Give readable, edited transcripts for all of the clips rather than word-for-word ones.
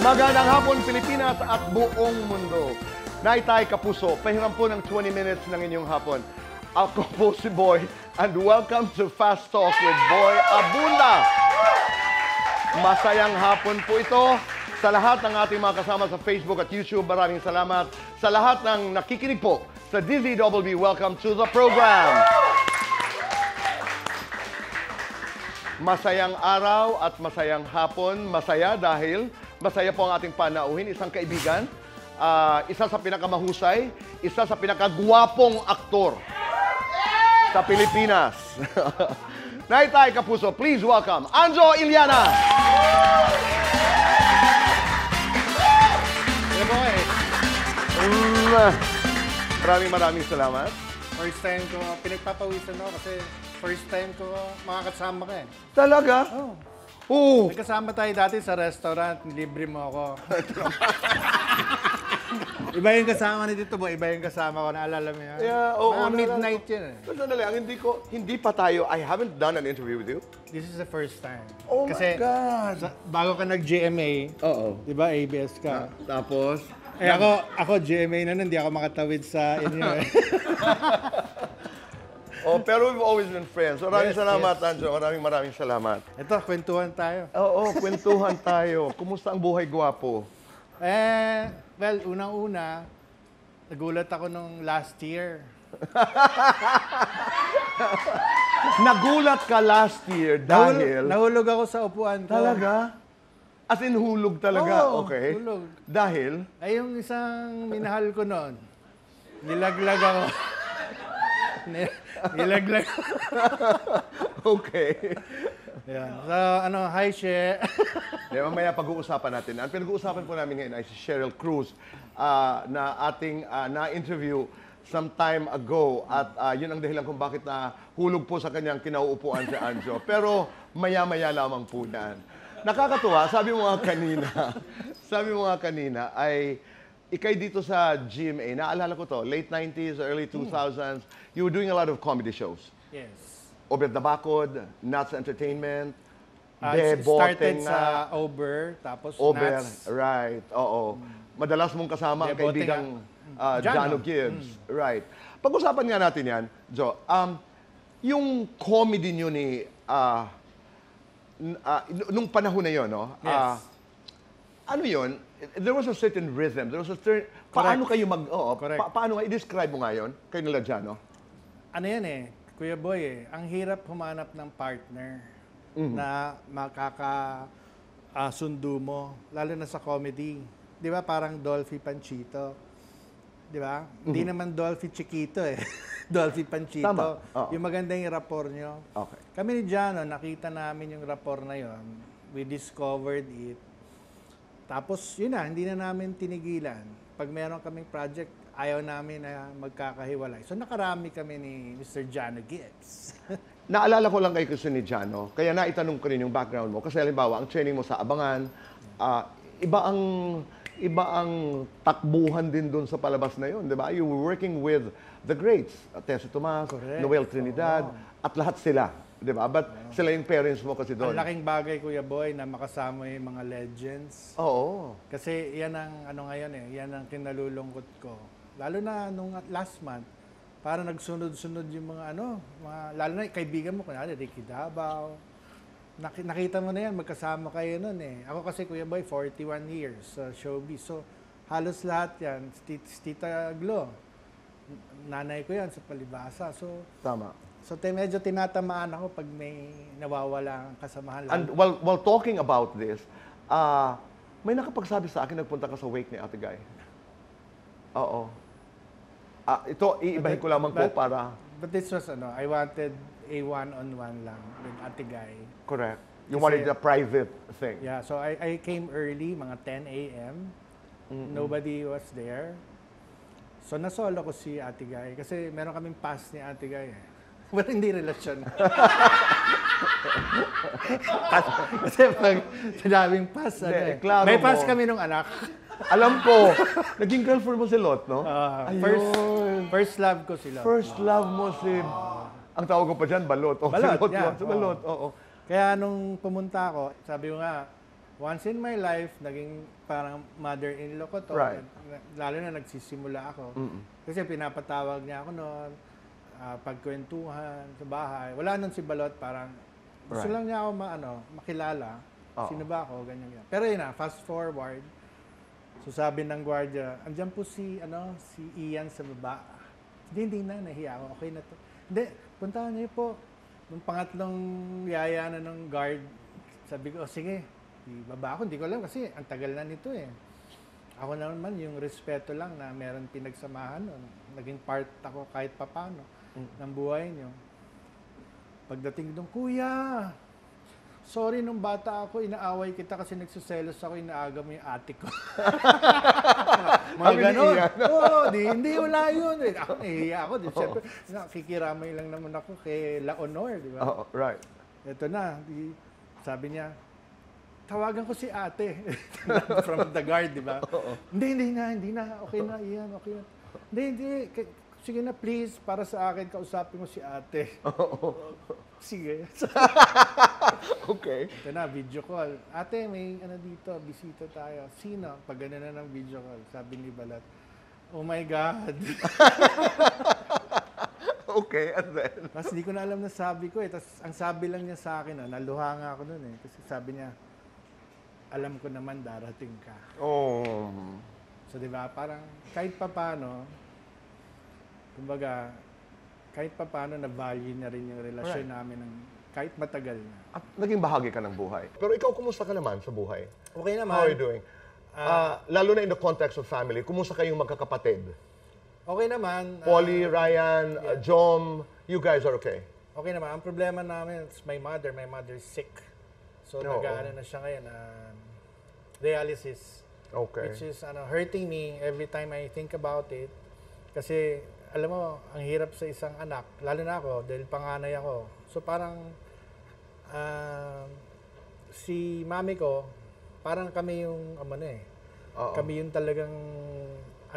Magandang hapon, Pilipinas at buong mundo. Naitay Kapuso, pahiram po ng 20 minutes ng inyong hapon. Ako po si Boy, and welcome to Fast Talk with Boy Abunda. Masayang hapon po ito. Sa lahat ng ating mga kasama sa Facebook at YouTube, maraming salamat. Sa lahat ng nakikinig po sa DZWB, welcome to the program. Masayang araw at masayang hapon. Masaya dahil masaya po ang ating panauhin. Isang kaibigan, isa sa pinakamahusay, isa sa pinakagwapong aktor sa Pilipinas. Naitay Kapuso, please welcome Anjo Iliana. Maraming salamat. First time ko, pinagpapawisan ako kasi first time ko makakasama ka eh. Talaga? Oo. Oo. Nagkasama tayo dati sa restaurant, libre mo ako. Iba yung kasama ni Tito Boy, iba yung kasama ko, naalala mo yan? Yeah, oo. Mga midnight yun eh. Sandali, hindi pa tayo, I haven't done an interview with you. This is the first time. Oh kasi, my God! Bago ka nag-GMA, Oo. di ba, ABS ka. Tapos? Eh ako GMA na nun, hindi ako makatawid sa inyo eh. Oh, pero we've always been friends. Maraming Yes, salamat, yes. Anjo. Maraming salamat. Ito, kwentuhan tayo. Oo, kwentuhan tayo. Kumusta ang buhay gwapo? Well, unang-una, nagulat ako nung last year. Nagulat ka last year dahil... Nahulog ako sa upuan ko. Talaga? As in hulog talaga? Oo, okay. hulog. Dahil? Ay, yung isang minahal ko noon, nilaglag ako. Nilaglag ako. Okay. Yan. So, hi, She. Mamaya pag-uusapan natin. Ang pinag-uusapan po namin ngayon ay si Cheryl Cruz na ating na-interview some time ago. At yun ang dahilan kung bakit hulog po sa kanyang kinauupuan si Anjo. Pero maya-maya lamang po yan. Nakakatuwa, sabi mo nga kanina ay ikay dito sa GMA. Naalala ko to, late 90s, early 2000s, you were doing a lot of comedy shows. Yes. Obed Dabacod, Nats Entertainment, It Beboteng started sa Ober, tapos Ober, Nats. right, oo. Madalas mong kasama ang Beboteng kaibigang Jano Gibbs, right. Pag-usapan nga natin yan, Jo, yung comedy nyo ni, nung panahon na yun, no? Yes. Ano yun? There was a certain rhythm. There was a certain... Paano kayo Correct. paano nga? I-describe mo nga yun, kayo nila Jano? Ano yan eh, Kuya Boy eh, ang hirap humanap ng partner na makakasundo mo, lalo na sa comedy. Di ba parang Dolphy Panchito? Di ba? Hindi naman Dolphy Chiquito eh. Dolphy Panchito. Tama. Yung maganda yung rapport nyo. Okay. Kami ni Jano, nakita namin yung rapport na yon. We discovered it. Tapos, yun na, hindi na namin tinigilan. Pag meron kaming project, ayaw namin na magkakahiwalay. So, nakarami kami ni Mr. Jano Gibbs. Naalala ko lang kay Kristo ni Jano, kaya naitanong ko rin yung background mo. Kasi halimbawa, ang training mo sa Abangan, iba ang takbuhan din doon sa palabas na yun, di ba? You were working with the greats, Tessa Tomas, Correct. Noel Trinidad, at lahat sila, di ba? But sila yung parents mo kasi doon. Ang laking bagay, Kuya Boy, na makasama yung mga legends. Oo. Kasi yan ang ngayon eh, yan ang kinalulungkot ko. Lalo na nung last month, parang nagsunod-sunod yung mga lalo na kaibigan mo, kunwari Ricky Davao. Nakita mo na yan, magkasama kayo nun eh. Ako kasi, Kuya Boy, 41 years sa showbiz. So, halos lahat yan, Tita Glo, nanay ko yan sa palibasa. So, Tama. So, medyo tinatamaan ako pag may nawawala ang kasamahan. And while talking about this, may nakapagsabi sa akin, nagpunta ka sa wake ni Ate Guy. Oo. Ito, iibahin ko lamang po para... But this was, I wanted a one-on-one lang with Ate Guy. Correct. You wanted a private thing. Yeah, so I came early, mga 10 a.m. Nobody was there. So, nasolo ko si Ate Guy. Kasi meron kaming pass ni Ate Guy eh. Well, hindi relasyon. Kasi pag sinabing pass, klaro may pass mo. kami nung anak. Alam ko, naging girlfriend mo si Lot, no? First love ko si Lot. First love mo si... Ang tawag ko pa dyan, balot. Oh, Balot, si Lot, yeah. si balot, oo. Kaya nung pumunta ako, sabi ko nga, once in my life, naging parang mother-in-law ko to. Right. Lalo na nagsisimula ako. Kasi pinapatawag niya ako noon, pagkwentuhan sa bahay. Wala nun si Balot, parang gusto Right. lang niya ako makilala. Sino ba ako, ganyan. Pero yun na, fast forward. So sabi ng gwardiya, andyan po si Ian sa baba. Hindi na, nahiya ako. Okay na to. Hindi, puntahan niyo po. Nung pangatlong yaya na ng guard, sabi ko, sige, ibaba ako. Hindi ko alam kasi ang tagal na nito eh. Ako naman, yung respeto lang na meron pinagsamahan nun. Naging part ako kahit papano ng buhay niyo. Pagdating doon, Kuya, sorry, nung bata ako, inaaway kita kasi nagsuselos ako, inaaga mo yung ate ko. Mga ganon. Oo, hindi wala yun. Ako, nahihiya ako. Siyempre, nakikiramay lang naman ako kay La Honor, di ba? Oh, right. Ito na, sabi niya, tawagan ko si ate. From the guard, di ba? Hindi na. Okay na, Ian, okay na. Hindi. Sige na, please, para sa akin, kausapin mo si ate. Sige. Okay. Ito na, video call. Ate, may dito, bisita tayo. Sino? Pag gano'n na ng video call, sabi ni Balat, oh my God. Okay, and then? Tapos hindi ko na alam na sabi ko eh. Tapos ang sabi lang niya sa akin, naluha nga ako nun eh. Kasi sabi niya, alam ko naman darating ka. Oh. So di ba, parang kahit papano, kumbaga, kahit papano na-value na rin yung relasyon namin ng kahit matagal na. At naging bahagi ka ng buhay. Pero ikaw, kumusta ka naman sa buhay? Okay naman. How are you doing? Lalo na in the context of family, kumusta kayong magkakapatid? Okay naman. Polly, Ryan, Jom, you guys are okay? Okay naman. Ang problema namin is my mother. My mother is sick. So, nag-aano na siya ngayon. Dialysis. Okay. Which is hurting me every time I think about it. Kasi, alam mo, ang hirap sa isang anak. Lalo na ako, dahil panganay ako. So, parang si mami ko, parang kami yung, kami yung talagang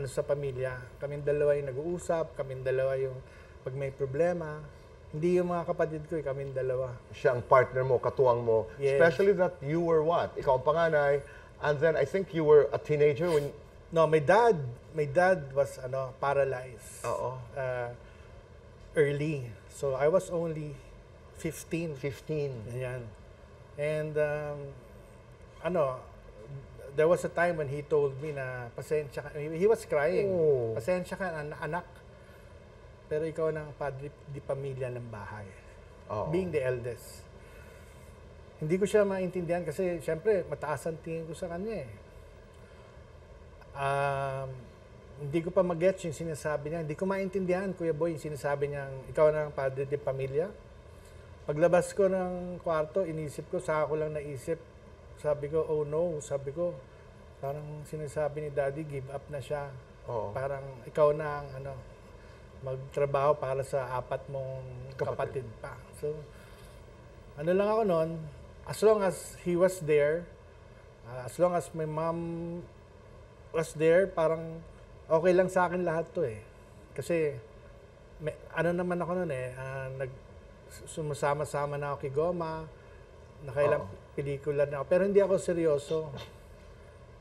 sa pamilya. Kaming dalawa yung nag-uusap, kaming dalawa yung pag may problema. Hindi yung mga kapatid ko, kaming dalawa. Siya ang partner mo, katuwang mo. Yes. Especially that you were what? Ikaw ang panganay, and then I think you were a teenager when... No, my dad was paralyzed. Early. So I was only 15. 15. Ayan. And there was a time when he told me na pasensya ka. He was crying. Oh. Pasensya ka, anak. Pero ikaw ng padre di pamilya ng bahay. Being the eldest. Hindi ko siya maintindihan kasi syempre mataas ang tingin ko sa kanya eh. Hindi ko pa mag-gets yung sinasabi niya. Hindi ko maintindihan, Kuya Boy, yung sinasabi niya, ikaw ng padre de pamilya. Paglabas ko ng kwarto, inisip ko, saka ko lang naisip. Sabi ko, oh no, sabi ko, parang sinasabi ni Daddy, give up na siya. Parang ikaw na ang magtrabaho para sa 4 mong kapatid pa. So, lang ako noon, as long as he was there, as long as my mom was there, parang okay lang sa akin lahat to eh. Kasi, naman ako noon eh, sumasama-sama na ako kay Goma, nakailang pelikula na ako, pero hindi ako seryoso.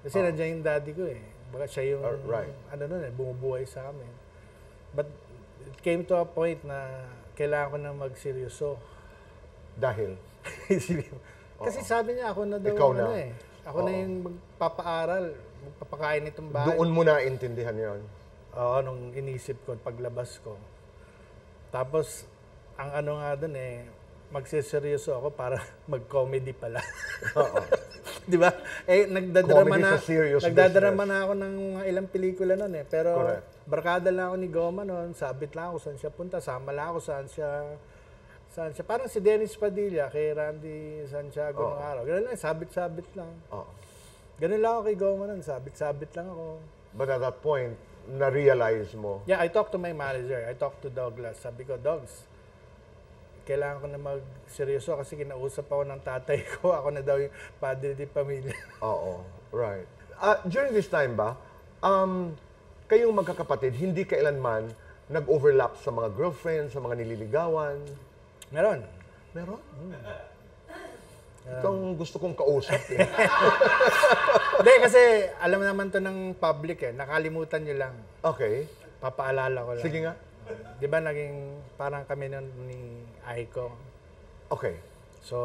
Kasi nandiyan yung daddy ko eh. Baka siya yung, bumubuhay sa amin. But, it came to a point na kailangan ko na magseryoso. Dahil? Kasi sabi niya, ako na daw, ikaw na. Ako na yung magpapaaral, magpapakain itong bahay. Doon mo na intindihan yon. Oo, nung inisip ko, paglabas ko. Tapos, ang nga doon eh, magsiseryoso ako para mag-comedy pala. Di ba? Eh, nagdadrama na ako ng ilang pelikula noon eh. Pero, barkada lang ako ni Goma noon, sabit lang ako saan siya punta, sama lang ako saan siya. Parang si Dennis Padilla kay Randy Santiago ng araw. Ganun lang, sabit-sabit lang. Ganun lang ako kay Goma noon, sabit-sabit lang ako. But at that point, na-realize mo? Yeah, I talked to my manager. I talked to Douglas. Sabi ko, Dogs, kailangan ko na magseryoso kasi kinausap ako ng tatay ko. Ako na daw yung padre di pamilya. Right. During this time ba, kayong magkakapatid, hindi kailanman nag-overlap sa mga girlfriends, sa mga nililigawan? Meron. Meron? Itong gusto kong kausap. Eh. Hindi, kasi alam naman to ng public eh. Nakalimutan nyo lang. Okay. Papaalala ko lang. Sige nga. Di ba naging parang kami nun ni Aiko? Okay. So,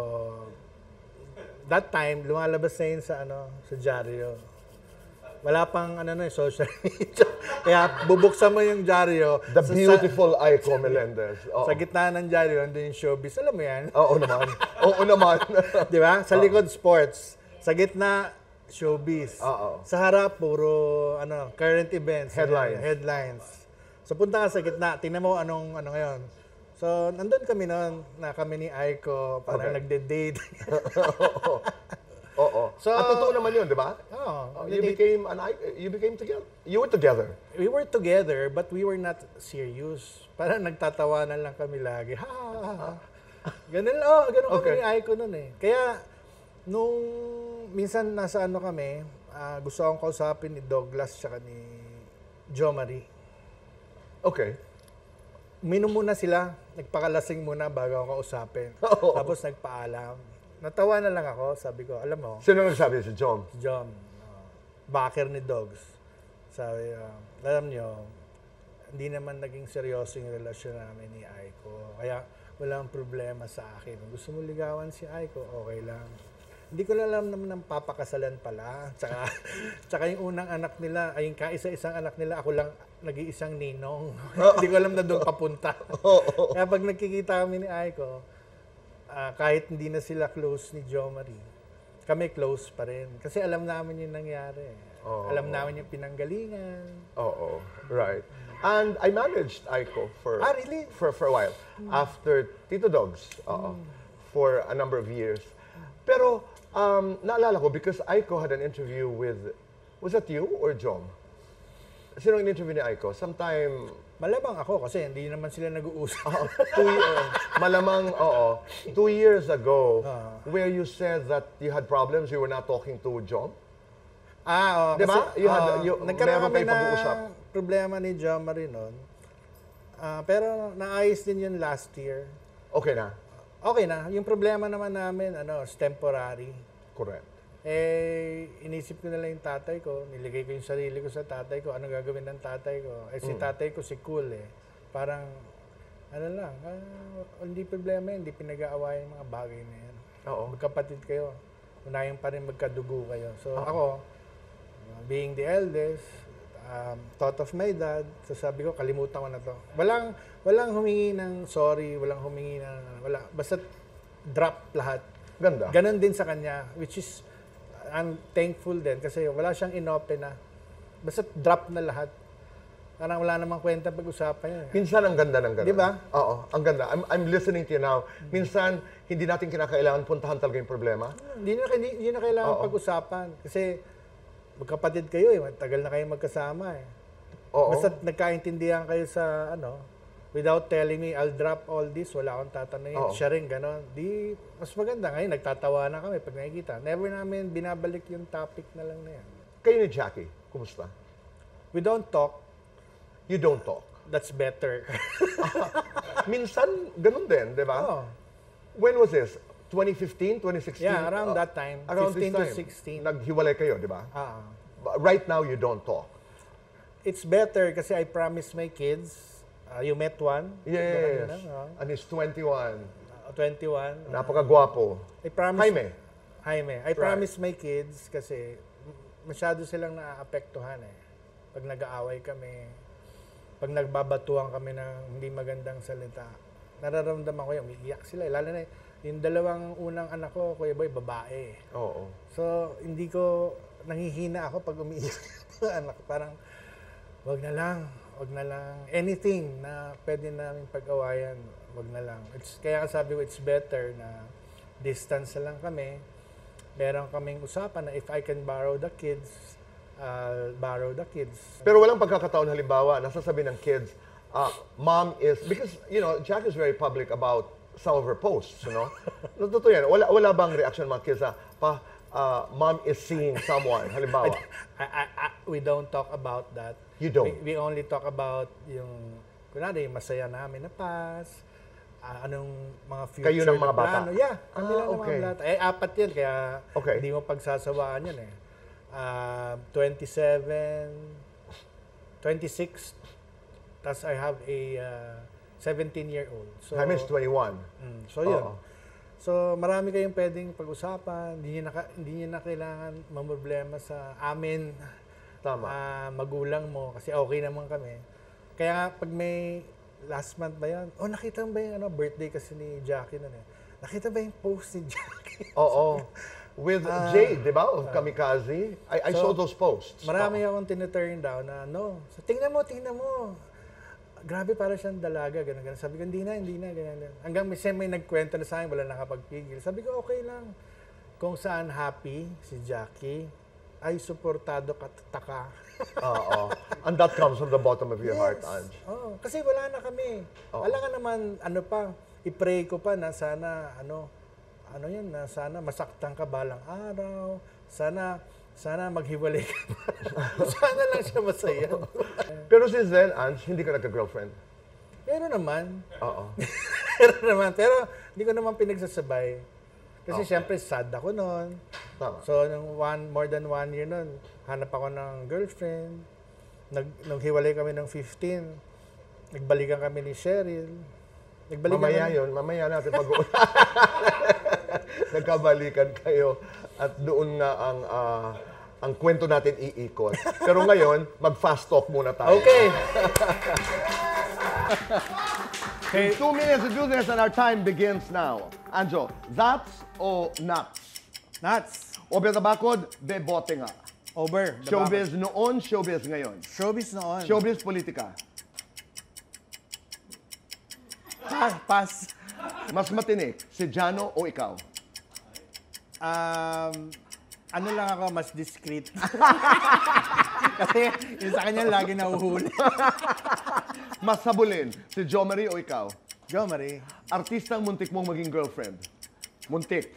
that time, lumalabas na yun sa dyaryo. Wala pang social media. Kaya bubuksan mo yung dyaryo. The beautiful Aiko Melendez. Sa gitna ng dyaryo, andun yung showbiz. Alam mo yan? Oo naman. Oo naman. Di ba? Sa likod, sports. Sa gitna, showbiz. Oo. Sa harap, puro current events. Headlines. So, punta ka sa gitna. Tingnan mo anong ngayon. So, nandun kami noon na kami ni Aiko. Parang nagde-date. Oo. So, at totoo naman yun, di ba? Oo. You became together. You were together. We were together, but we were not serious. Parang nagtatawanan lang kami lagi. Ha, ha, ha. Ganun kami ni Aiko nun eh. Kaya, nung minsan nasa kami, gusto akong kausapin ni Douglas tsaka ni Jo Marie. Okay. Minom muna sila, nagpakalasing muna bago ako kausapin. Tapos nagpaalam. Natawa na lang ako, sabi ko, alam mo, Sino nagsabi? Si John? John, backer ni Dogs. Sabi, alam nyo, hindi naman naging seryoso yung relasyon namin ni Aiko. Kaya walang problema sa akin. Kung gusto mo ligawan si Aiko, okay lang. Hindi ko alam naman ng papakasalan pala. Tsaka yung unang anak nila, ay yung kaisa-isang anak nila, ako lang nag-iisang ninong. Hindi ko alam na doon papunta. Kaya pag nagkikita kami ni Aiko, kahit hindi na sila close ni Jo Marie, kami close pa rin. Kasi alam namin yung nangyari. Alam namin yung pinanggalingan. Oo. Right. And I managed Aiko for really? for a while. After Tito Dogs. For a number of years. Pero, naalala ko, because Aiko had an interview with, was that you or Jom? Sino yung interview ni Aiko? Sometime... Malamang ako kasi hindi naman sila nag-uusap. Malamang, 2 years ago, where you said that you had problems, you were not talking to Jom? Oo. Diba? Nagkaroon kami pag-uusap. problema ni Jo Marie noon. Pero naayos din yun last year. Okay na? Okay na. Yung problema naman namin, is temporary. Correct. Inisip ko na lang yung tatay ko. Niligay ko yung sarili ko sa tatay ko. Anong gagawin ng tatay ko? Si tatay ko si cool eh. Parang, hindi problema yun. Hindi pinag-aawayan yung mga bagay na yan. Magkapatid kayo. Unahin pa rin magkadugo kayo. So ako, being the eldest, thought of my dad, so sabi ko, kalimutan ko na to. Walang humingi ng sorry, walang humingi ng, basta drop lahat. Ganda. Ganon din sa kanya, which is, I'm thankful din kasi wala siyang inopen na. Basta drop na lahat. Parang wala namang kwenta pag-usapan yun. Minsan ang ganda ng gano'n. Di ba? Oo, ang ganda. I'm listening to you now. Minsan, hindi natin kinakailangan puntahan talaga yung problema. Hindi na kailangan pag-usapan. Kasi magkapatid kayo eh. Tagal na kayo magkasama eh. Basta nagkaintindihan kayo sa without telling me, I'll drop all this, wala akong tatanungin. Siya rin, gano'n. Di, mas maganda. Ngayon, nagtatawa na kami pag nakikita. Never namin binabalik yung topic na lang na yan. Kayo ni Jackie, kumusta? We don't talk. You don't talk. That's better. Minsan, ganun din, di ba? When was this? 2015, 2016? Yeah, around that time. Around 15 this to time. 16. Naghiwalay kayo, di ba? Right now, you don't talk. It's better kasi I promised my kids. You met one? Yes. And he's 21. 21. Napakagwapo. I promised, Jaime. I promised my kids kasi masyado silang naaapektuhan eh. Pag nag-aaway kami, pag nagbabatuan kami ng hindi magandang salita, nararamdaman ko yung umiiyak sila. Lalo na yung dalawang unang anak ko, Kuya Boy, babae. Oo. So, hindi ko, nangihina ako pag umiiyak yung anak. Parang, wag na lang. Anything na pwede namin pag-awayan, wag na lang. Kaya sabi ko, it's better na distance na lang kami. Meron kaming usapan na if I can borrow the kids, I'll borrow the kids. Pero walang pagkakataon, halimbawa, nasasabi ng kids, mom is, because, Jack is very public about some of her posts, Totoo yan. Wala bang reaction ng mga kids na, mom is seeing someone, halimbawa? We don't talk about that. You don't? We only talk about yung, kunwari, yung masaya namin na pass. anong mga future Kayo ng mga na bata? plano. Yeah, kami lang ng okay. mga bata. Eh, 4 yun, kaya Okay. hindi mo pagsasawaan yun eh. 27, 26, tapos I have a 17-year-old. So, Jaime is 21. so yun. Oo. So marami kayong pwedeng pag-usapan, hindi niyo na kailangan mamroblema sa amin, Tama. magulang mo, kasi okay naman kami. Kaya nga, pag may last month ba yan, nakita mo ba yung birthday kasi ni Jackie nun eh. Nakita ba yung post ni Jackie? Oo. With Jade, di ba? Of Kamikaze. I saw those posts. Marami akong tinaturn down na So, tingnan mo. Grabe, para siyang dalaga, ganun. Sabi ko, hindi na, ganyan. Hanggang may nagkwento na sa akin, wala nakapagpigil. Sabi ko, okay lang. Kung saan happy si Jackie, ay suportado ka. Oo. And that comes from the bottom of your heart, Ange. Kasi wala na kami. Wala ka naman, i-pray ko pa na sana, na sana masaktan ka balang araw, sana maghiwalay ka. Sana lang siya masaya. Pero since then, Ange, hindi ka nagka-girlfriend? Meron naman. Oo. Pero hindi ko naman pinagsasabay. Kasi syempre sad ako noon. Tama. So, more than 1 year noon, hanap ako ng girlfriend. Nung hiwalay kami ng 15, nagbalikan kami ni Cheryl. Mamaya natin pag-uusapan. Nagkabalikan kayo at doon nga ang kwento natin iikot. Pero ngayon, mag-fast talk muna tayo. Okay. Okay, 2 minutes to do this and our time begins now. Anjo, that's o nuts? Nuts. O betabakod, bebote nga. Over. Showbiz noon, showbiz ngayon. Showbiz noon. Showbiz politika. Pass. Mas matinik, si Jano o ikaw? Ano lang ako, mas discreet. Kasi yung sa kanya lagi nahuhuli. Mas sabulin, si Jo Marie o ikaw? Jo Marie. Artistang muntik mong maging girlfriend? Muntik.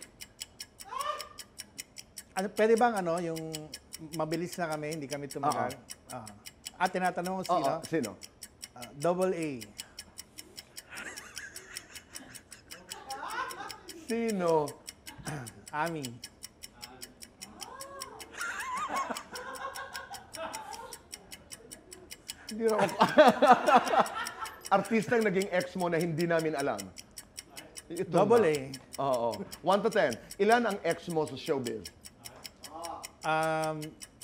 Pwede bang yung mabilis na kami, hindi kami tumagal? Tinatanong ko sino? Sino? Double A. Sino? Ami. Hindi na ako. Artistang naging ex mo na hindi namin alam. Ito Double na. A. Oo. 1 to 10. Ilan ang ex mo sa showbiz?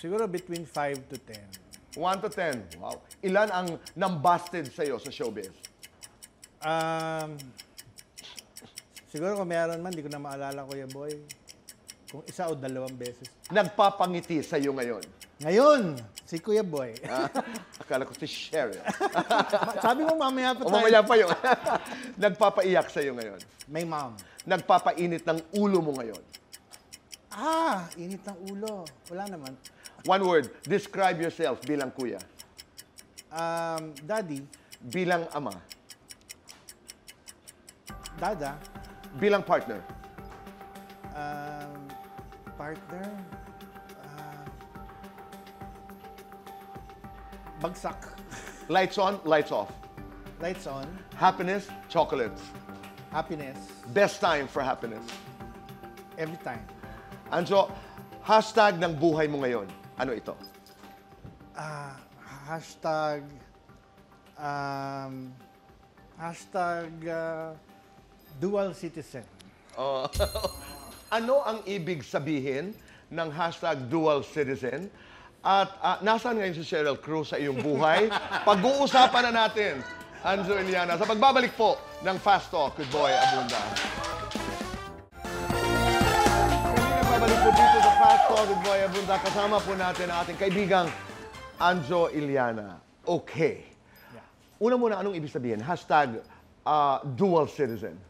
Siguro between 5 to 10. 1 to 10. Wow. Ilan ang nambusted sa'yo sa showbiz? Siguro kung meron man, hindi ko na maalala, Kuya Boy. Kung 1 o 2 beses. Nagpapangiti sa'yo ngayon? Ngayon, si Kuya Boy. Akala ko si Cheryl. Sabi mo mamaya pa tayo. Mamaya pa yun. Nagpapaiyak sa'yo ngayon? May mom. Nagpapainit ng ulo mo ngayon? Init ng ulo. Wala naman. 1 word, describe yourself bilang kuya. Daddy. Bilang ama. Dada. Bilang partner. Partner. Bagsak. Lights on, lights off. Lights on. Happiness, chocolates. Happiness. Best time for happiness. Every time. Anjo, hashtag ng buhay mo ngayon. Ano ito? Hashtag. Hashtag dual citizen. Ano ang ibig sabihin ng hashtag dual citizen? At nasaan ngayon si Cheryl Cruz sa iyong buhay? Pag-uusapan na natin, Anjo Iliana, sa pagbabalik po ng Fast Talk with Boy Abunda. Kami nagbabalik po dito sa Fast Talk with Boy Abunda. Kasama po natin ang ating kaibigang Anjo Iliana. Okay. Una muna, anong ibig sabihin? Hashtag dual citizen.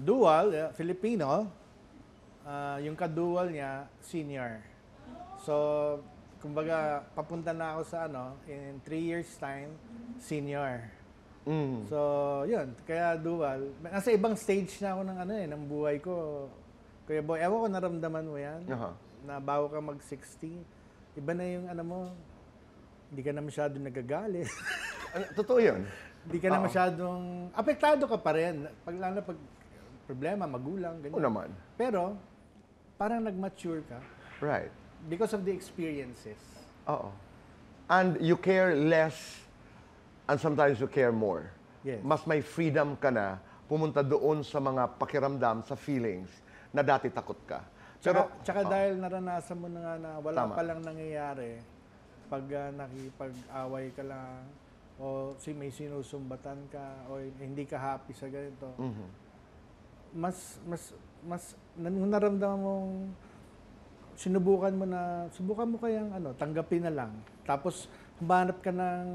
Dual, Filipino. Yung ka-dual niya, senior. So, kumbaga, papunta na ako sa in 3 years time, senior. So, yun. Kaya dual. Nasa ibang stage na ako ng buhay ko. Kuya Boy, ewan ko naramdaman mo yan. Na bago ka mag-60, iba na yung mo, hindi ka na masyado nagagalit. Totoo yun. Hindi ka na masyadong, apektado ka pa rin. Lalo pag problema, magulang, ganyan. Oo naman. Pero, parang nag-mature ka Right. because of the experiences. Oo. And you care less and sometimes you care more. Yes. Mas may freedom ka na pumunta doon sa mga pakiramdam, sa feelings na dati takot ka. Tsaka dahil naranasan mo na nga na wala Tama. pa lang nangyayari, pag nakipag-away ka lang, o may sinusumbatan ka, o hindi ka happy sa ganito, mas naramdaman mong subukan mo kayang tanggapin na lang. Tapos humanap ka ng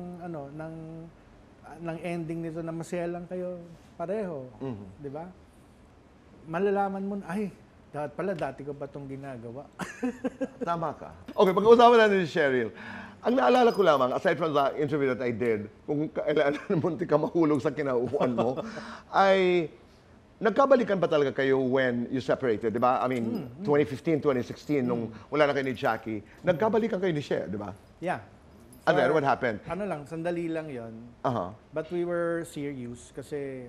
ending nito na masaya lang kayo pareho, 'di ba? Malalaman mo na, ay, dati ko pa itong ginagawa. Tama ka. Okay, pag-uusapan natin si Cheryl. Ang naalala ko lamang, aside from the interview that I did, kung kailan munti ka mahulog sa kinauuan mo, ay nagkabalikan ba talaga kayo when you separated, di ba? I mean, 2015, 2016, nung wala na kayo ni Jackie, nagkabalikan kayo ni Cher, di ba? Yeah. And then, what happened? Sandali lang yon. But we were serious kasi,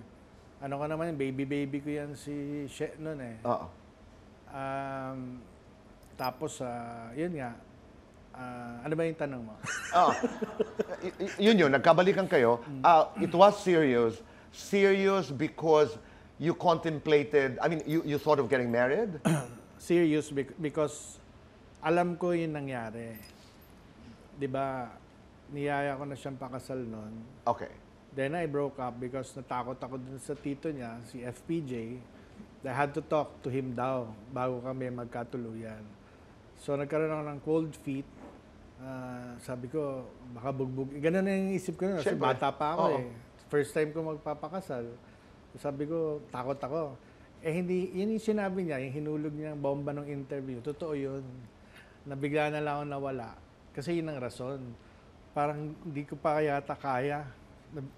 ka naman, baby ko yan si She noon eh. Oo. Tapos, yun nga, ano ba yung tanong mo? Yun, nagkabalikan kayo. It was serious because you contemplated, I mean, you thought of getting married? Serious because alam ko yung nangyari. 'Di ba? Niyaya ko na siyang pakasal noon. Okay. Then I broke up because natakot ako dun sa tito niya, si FPJ. I had to talk to him daw bago kami magkatuluyan. So nagkaroon ako ng cold feet. Sabi ko, baka bugbog. Ganun na yung isip ko noon. Kasi Siyempre. bata pa ako eh. First time ko magpapakasal. Sabi ko, takot ako. Hindi, yun yung sinabi niya, yung hinulog niya ang bomba ng interview. Totoo yun. Nabigla na lang ako nawala. Kasi yun ang rason. Parang hindi ko pa yata kaya.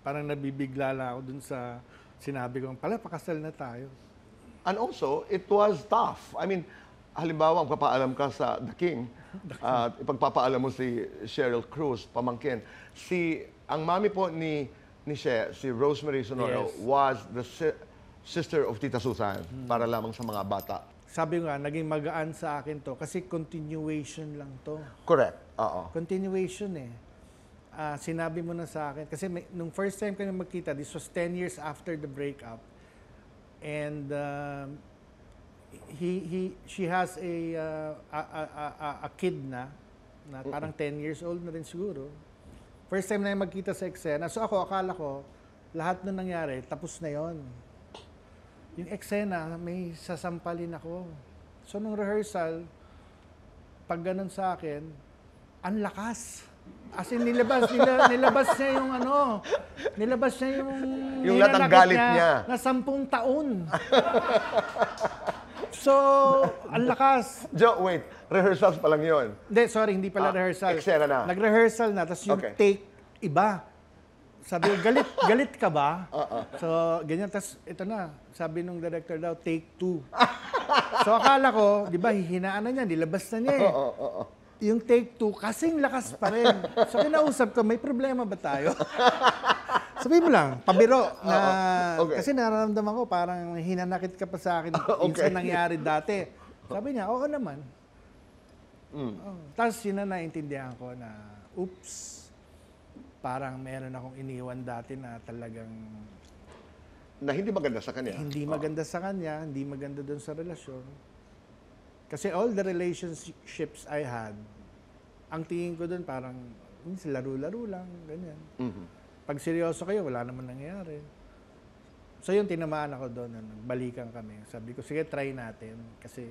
Parang nabibigla lang ako dun sa sinabi ko, pakasal na tayo. And also, it was tough. I mean, halimbawa, magpapaalam ka sa The King, at ipagpapaalam mo si Cheryl Cruz, pamangkin. Ang mami po ni She, si Rosemary Sonoro, Yes. was the sister of Tita Susan, para lamang sa mga bata. Sabi ko nga, naging magaan sa akin to kasi continuation lang to. Correct. Oo. Continuation eh. Sinabi mo na sa akin, kasi nung first time kami magkita, this was 10 years after the breakup. And she has a kid na parang 10 years old na rin siguro. First time na magkita sa eksena. So ako, akala ko, lahat na nangyari, tapos na yon. Yung eksena, may sasampalin ako. So nung rehearsal, pag ganun sa akin, ang lakas. As in, nilabas niya yung nilabas niya Yung lahat ng galit niya. Na 10 taon. So, ang lakas. Joe, wait. Rehearsals pa lang yun. Hindi, sorry, hindi pala rehearsal. Eksena na. Nag-rehearsal na, tapos yung Okay. take, iba. Sabi ko, galit ka ba? So, ganyan. Tapos, ito na. Sabi nung director daw, take 2. So, akala ko, di ba, hihinaan na niya, nilabas na niya eh. Yung take 2, kasing lakas pa rin. So, kinausap ko, may problema ba tayo? Sabi mo lang, pabiro. Na, Okay. Kasi nararamdaman ko, parang hinanakit ka pa sa akin. Okay. Minsan nangyari dati. Sabi niya, oo naman. Tapos yun na naintindihan ko na, oops, parang meron akong iniwan dati na talagang Na hindi maganda sa kanya. hindi maganda sa kanya, hindi maganda doon sa relasyon. Kasi all the relationships I had, ang tingin ko doon parang laro-laro lang, ganyan. Pag seryoso kayo, wala naman nangyayari. So yun, tinamaan ako doon, balikan kami. Sabi ko, sige, try natin. Kasi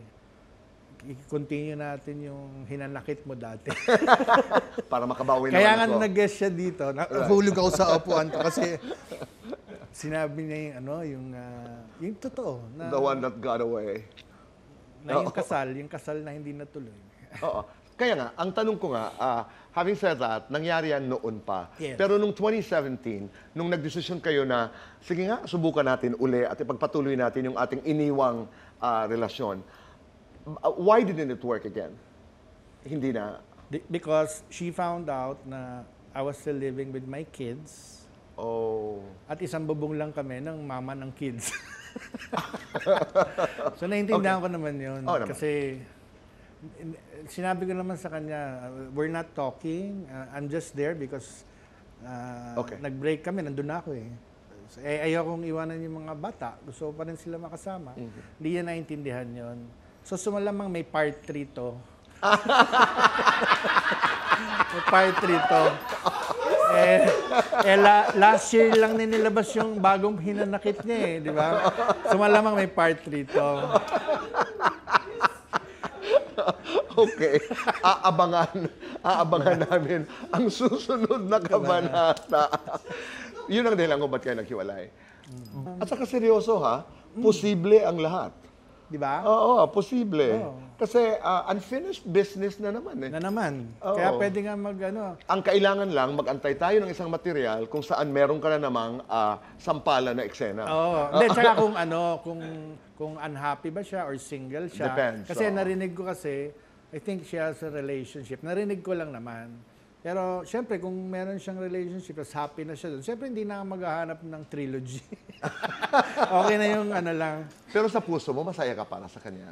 i-continue natin yung hinanakit mo dati. Para makabawi Kaya nga naman ako. nag-guest siya dito, nahulog ako sa upuan ko kasi sinabi niya yung totoo. Na, The one that got away. na yung kasal na hindi natuloy. Oo. Kaya nga, ang tanong ko nga, having said that, nangyari yan noon pa. Yes. Pero nung 2017, nung nagdesisyon kayo na, sige nga, subukan natin uli at ipagpatuloy natin yung ating iniwang relasyon, why didn't it work again? Hindi na. Because she found out na I was still living with my kids Oh. At isang bubong lang kami ng mama ng kids. So naiintindihan ko naman yun. Oo naman. Kasi sinabi ko naman sa kanya, we're not talking. I'm just there because Okay. nag-break kami, nandun na ako eh. So, ayokong iwanan yung mga bata. Gusto ko pa rin sila makasama. Hindi niya naintindihan yun. So sumalamang may part 3 to. May part 3 to. Last year lang nilabas yung bagong hinanakit niya eh, di ba? So malamang may part 3 to. Okay. Aabangan namin ang susunod na kabanata. Yun ang dahilan kung ba't kayo naghiwalay. At saka seryoso ha, posible ang lahat. Di ba? Oo, posible. Oo. Kasi unfinished business na naman eh. Na naman. Oo. Kaya pwede nga Ang kailangan lang, mag-antay tayo ng isang material kung saan meron ka na namang sampala na eksena. Oo. Hindi, tsaka kung unhappy ba siya or single siya. Depends, Kasi oo. narinig ko kasi, I think she has a relationship. Narinig ko lang naman. Pero, syempre, kung meron siyang relationship, tapos happy na siya doon, syempre, hindi na maghahanap ng trilogy. Okay na yung lang. Pero sa puso mo, masaya ka para sa kanya.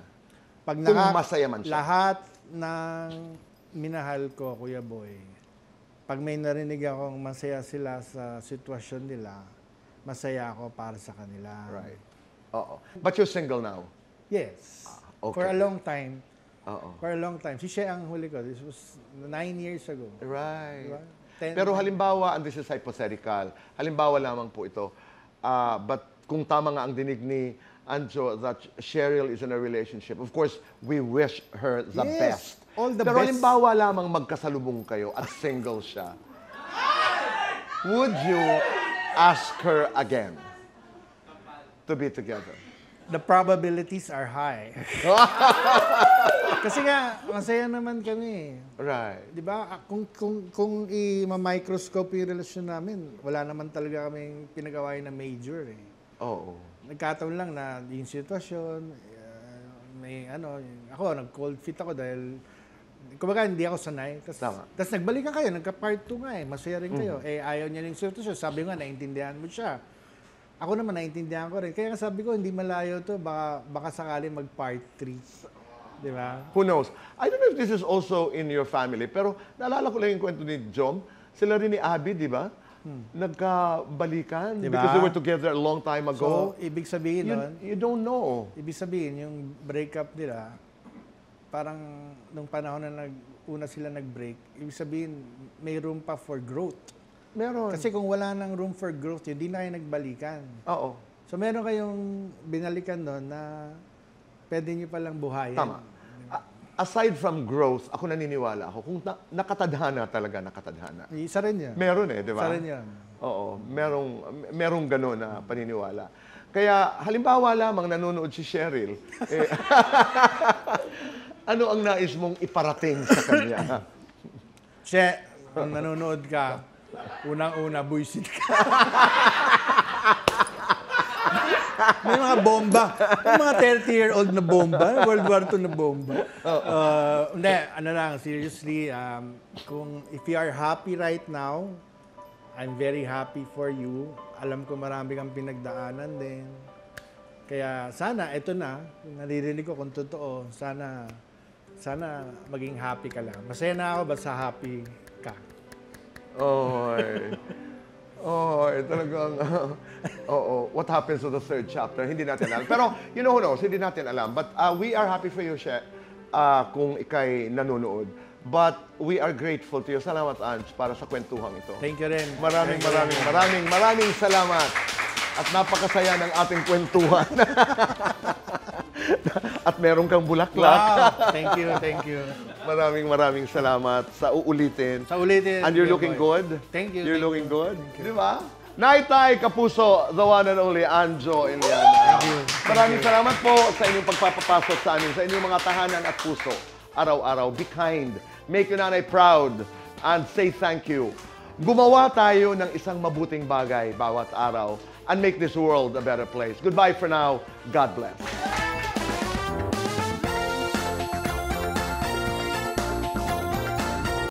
Pag Kung masaya man siya. Lahat ng minahal ko, Kuya Boy, pag may narinig akong masaya sila sa sitwasyon nila, masaya ako para sa kanila. Right. Oo. But you're single now? Yes. Okay. For a long time. Oo. For a long time. Si Shea ang huli ko. This was 9 years ago. Right. Diba? Pero halimbawa, and this is hypothetical, halimbawa lamang po ito, but kung tama nga ang dinig ni Anjo that Cheryl is in a relationship, of course, we wish her the Yes, best. all the Pero best. halimbawa lamang magkasalubong kayo at single siya, would you ask her again to be together? The probabilities are high. Kasi nga, masaya naman kami. Right. Di ba? Kung i-microscope yung relasyon namin, wala naman talaga kaming pinagawain na major eh. Oo. Nagkataon lang na yung sitwasyon, may ako, nag-cold feet ako dahil, kumbaga hindi ako sanay. Tama. Tapos nagbalikan kayo, nagka-part 2 nga eh, masaya rin kayo. Ayaw niya yung sitwasyon, sabi nga, naintindihan mo siya. Ako naman, naintindihan ko rin. Kaya nga sabi ko, hindi malayo to, baka sakali mag-part 3. Di ba? Who knows? I don't know if this is also in your family, pero naalala ko lang yung kwento ni Jom. Sila rin ni Abby, di ba? Nagkabalikan. Diba? Because they were together a long time ago. So, ibig sabihin nun, You don't know. ibig sabihin, yung breakup nila, parang nung panahon na una sila nag-break, ibig sabihin, may room pa for growth. Meron. Kasi kung wala nang room for growth, hindi na kayo nagbalikan. Oo. So meron kayong binalikan doon na pwede nyo palang buhayin. Tama. Aside from growth, ako naniniwala ako kung nakatadhana talaga, nakatadhana. Isa rin yan. Meron eh, di ba? Isa rin yan. Oo. Merong gano'n na paniniwala. Kaya halimbawa lamang nanonood si Cheryl, ano ang nais mong iparating sa kanya? Che, kung nanonood ka, unang-una, buisit ka. May mga bomba. May mga 30-year-old na bomba. World War II na bomba. Hindi, seriously, if you are happy right now, I'm very happy for you. Alam ko marami kang pinagdaanan din. Kaya sana, ito na, naririnig ko kung totoo, sana maging happy ka lang. Masaya na ako, basta happy ka. Talagang, what happens to the third chapter? Hindi natin alam. Pero, you know who knows, hindi natin alam. But we are happy for you, She, kung ikay nanonood. But we are grateful to you. Salamat, Ange, para sa kwentuhang ito. Thank you rin. Maraming salamat. At napakasaya ng ating kwentuhan. At meron kang bulaklak. Wow! Thank you. Maraming salamat sa uulitin. Sa ulitin. And you're looking good? Thank you. You're looking good? Di ba? Naitay Kapuso, the one and only Anjo Iliana. Thank you. Maraming salamat po sa inyong pagpapapasok sa amin, sa inyong mga tahanan at puso. Araw-araw, be kind, make your nanay proud, and say thank you. Gumawa tayo ng isang mabuting bagay bawat araw and make this world a better place. Goodbye for now. God bless.